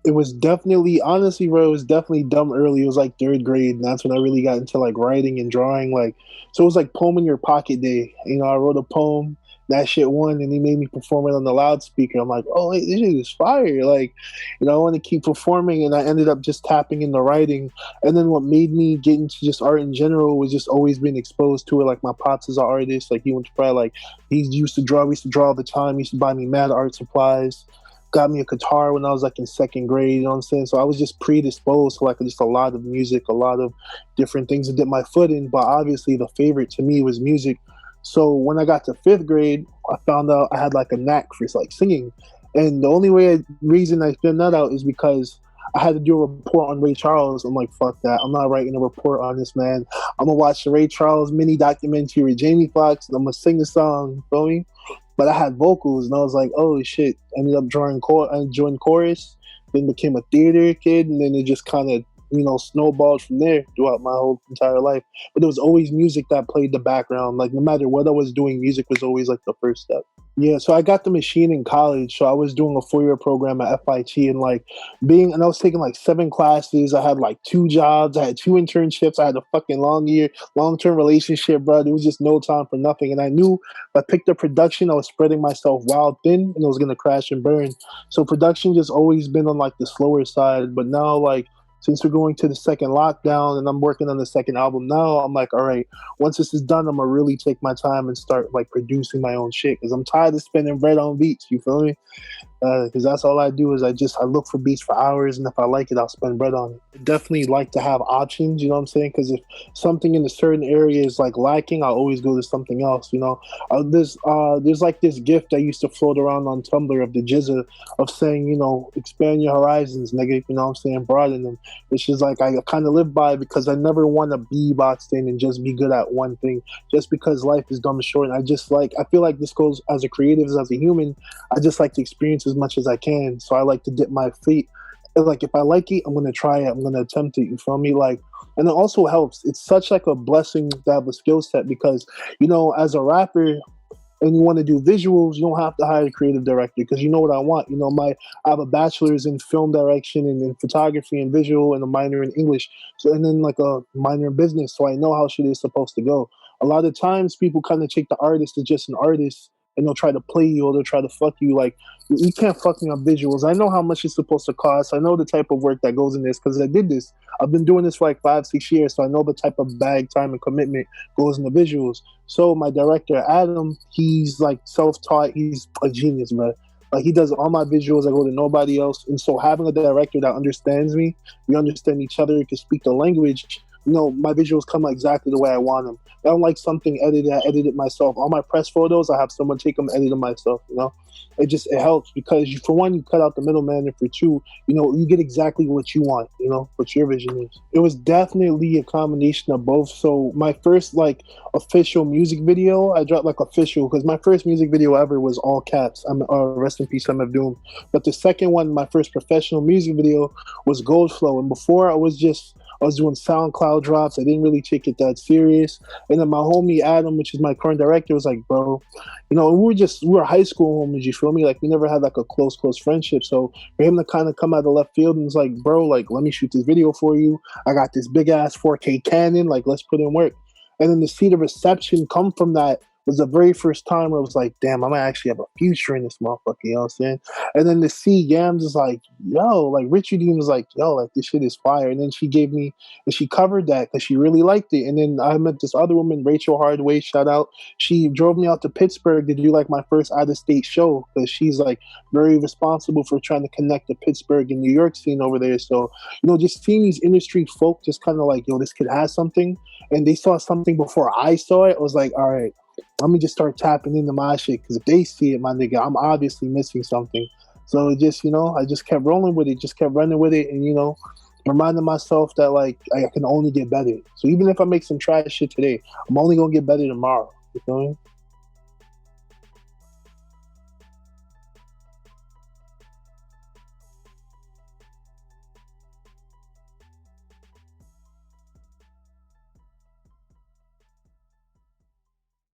It was definitely, honestly, bro, it was definitely dumb early. It was like third grade, and that's when I really got into like writing and drawing. Like, so it was like poem in your pocket day. You know, I wrote a poem, that shit won, and he made me perform it on the loudspeaker. I'm like, oh, wait, this shit is fire. Like, you know, I want to keep performing, and I ended up just tapping into writing. And then what made me get into just art in general was just always being exposed to it. Like, my pops is an artist. Like, he went to probably like, he used to draw. We used to draw all the time. He used to buy me mad art supplies, got me a guitar when I was like in second grade, you know what I'm saying? So I was just predisposed to like just a lot of music, a lot of different things to dip my foot in. But obviously the favorite to me was music. So when I got to fifth grade, I found out I had like a knack for like singing. And the only reason I found that out is because I had to do a report on Ray Charles. I'm like, fuck that. I'm not writing a report on this man. I'm gonna watch the Ray Charles mini documentary with Jamie Foxx and I'm gonna sing the song. You feel me? But I had vocals, and I was like, "Oh shit!" Ended up I joined chorus, then became a theater kid, and then it just kind of snowballed from there throughout my whole entire life. But there was always music that played the background. Like no matter what I was doing, music was always like the first step. Yeah, so I got the machine in college. So I was doing a 4-year program at FIT and and I was taking like 7 classes. I had like 2 jobs. I had 2 internships. I had a fucking long-term relationship, bro. There was just no time for nothing. And I knew if I picked up production, I was spreading myself wild thin and it was going to crash and burn. So production just always been on like the slower side. But now since we're going to the second lockdown and I'm working on the second album now, I'm like, all right, once this is done, I'm gonna really take my time and start like producing my own shit because I'm tired of spending bread on beats. You feel me? Because that's all I do is I look for beats for hours, and if I like it, I'll spend bread on it. Definitely like to have options, you know what I'm saying? Because if something in a certain area is like lacking, I'll always go to something else. You know, there's like this gift that used to float around on Tumblr of the Jizza of saying, expand your horizons, nigga. You know what I'm saying? Broaden them, which is like I kind of live by because I never want to be boxed in and just be good at one thing just because life is dumb short. And I feel like this goes as a creative as a human. I just like to experience as much as I can. So I like to dip my feet. Like if I like it, I'm gonna try it. I'm gonna attempt it. You feel me? And it also helps. It's such like a blessing to have a skill set because as a rapper and you want to do visuals, you don't have to hire a creative director because you know what I want. I have a bachelor's in film direction and in photography and visual and a minor in English. So and then like a minor in business. So I know how shit is supposed to go. A lot of times people kind of take the artist as just an artist and they'll try to play you or they'll try to fuck you. Like, you can't fuck me on visuals. I know how much it's supposed to cost. I know the type of work that goes in this because I did this. I've been doing this for like 5-6 years, so I know the type of bag, time, and commitment goes in the visuals. So my director, Adam, he's like self-taught. He's a genius, man. Like he does all my visuals. I go to nobody else. And so having a director that understands me, we understand each other, can speak the language, my visuals come out exactly the way I want them. I don't like something edited. I edit it myself. All my press photos, I have someone take them, edit them myself. It helps because for one, you cut out the middleman, and for two, you get exactly what you want. What your vision is. It was definitely a combination of both. So my first official music video, I dropped official because my first music video ever was all caps. I'm rest in peace, MF Doom. But the second one, my first professional music video, was Gold Flow, and before I was doing SoundCloud drops. I didn't really take it that serious. And then my homie Adam, which is my current director, was like, bro, we were high school homies, you feel me? Like we never had like a close friendship. So for him to kind of come out of left field and was like, bro, like let me shoot this video for you. I got this big ass 4K Canon, like let's put in work. And then to see the reception come from that was the very first time where I was like, damn, I might actually have a future in this motherfucker, you know what I'm saying? And then to see Yams is like, yo, like Richard Dean was like, yo, like this shit is fire. And then she covered that because she really liked it. And then I met this other woman, Rachel Hardway, shout out. She drove me out to Pittsburgh to do like my first out-of-state show because she's like very responsible for trying to connect the Pittsburgh and New York scene over there. So, just seeing these industry folk just kind of like, yo, this kid has something. And they saw something before I saw it. I was like, all right, let me just start tapping into my shit because if they see it, my nigga, I'm obviously missing something. So it just, I just kept rolling with it, just kept running with it, and reminding myself that like I can only get better. So even if I make some trash shit today, I'm only gonna get better tomorrow. You feel me?